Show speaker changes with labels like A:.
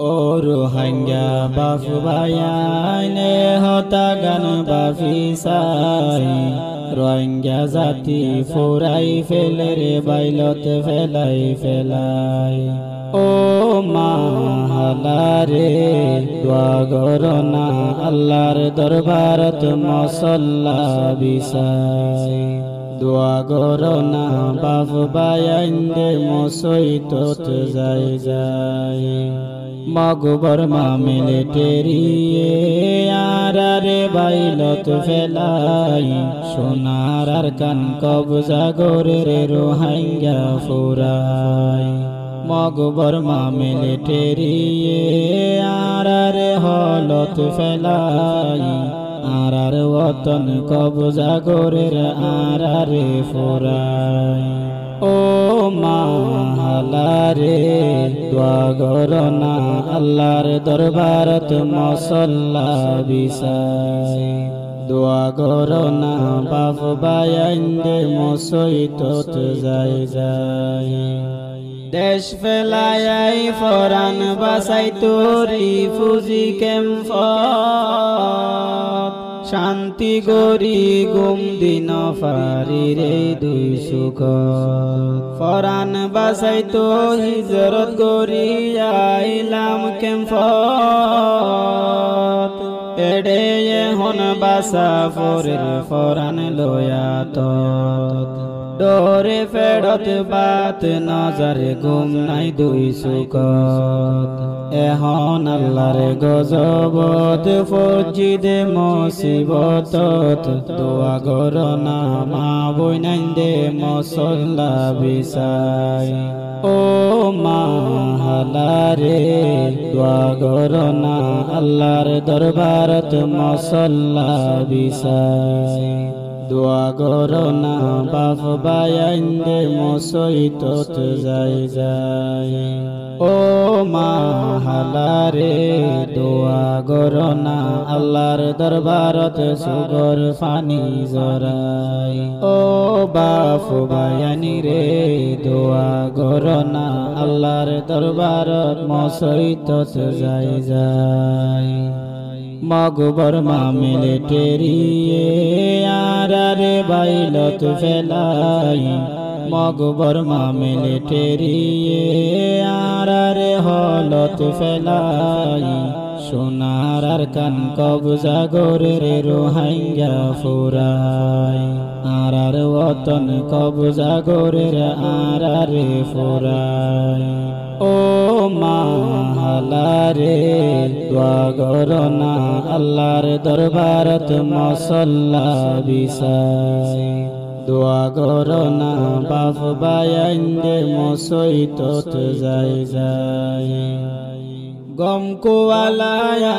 A: ও রোহাঙ্গা বাফু বায়ানে হতা গান বাফি সাই রোহাঙ্গা জাতি ফুরাই ফেলে রে বাইলত ফেলাই ও মাহালারে দোয়া গরনা আল্লাহর দরবারত মসল্লা বিছাই দোয়া গরনা বাফু বায়াইন্দে মসইতত যাই মগবর মামিলে টেরিয়ে আরারে বাইলত ফেলাই সোনার আর কান কবজা গরে রে রোহাঙ্গা ফুরাই মগবর মামিলে টেরিয়ে আরারে হলত ফেলাই আরার ওতন কবজা গরে রে আরারে ফুরাই ও মাহালারে দোয়া গরনা আল্লাহর দরবারত মসল্লা বিছাই দোয়া গরনা বাপ বায়াইন্দে মসইতত যাই দেশ ফেলাই ফরান বাসাই তোরি ফুজি ক্যাম্পত শান্তি গরি গুম দিন ফারি রে দুই সুখ ফরান বাসাই তো হিজরত গরি আইলাম ক্যাম্পত এডে হন বাসা ফরের ফরান লয়াত ডরে ফেরত বাত নজরে গুম নাই দুই সুখত এখন আল্লাহর গজবত ফজিদে মুসিবতত দোয়া গরনা মা বইনাইন্দে মসল্লা বিছাই ও মাহালারে দোয়া গরনা আল্লাহর দরবারত মসল্লা বিছাই দোয়া গরনা বাপ বায়াইন্দে মসইতত যাই ও মাহালারে দোয়া গরনা আল্লাহর দরবারত সুগর ফানি জরাই ও বাপ বায়ানি রে দোয়া গরনা আল্লাহর দরবারত মসইতত যাই মগবর মামিলে টেরিয়ে আরারে বাইলত ফেলাই মগবর মামিলে টেরিয়ে আরারে হলত ফেলাই সোনার আর কান কবজা গরে রে রোহাঙ্গা ফুরাই আরার ওতন কবজা গরে রে আরারে ফুরাই ও মাহালারে দোয়া গরনা আল্লাহর দরবারত মসল্লা বিছাই দোয়া গরনা বাপ বায়াইন্দে মসইতত যাই গম কোয়ালায়া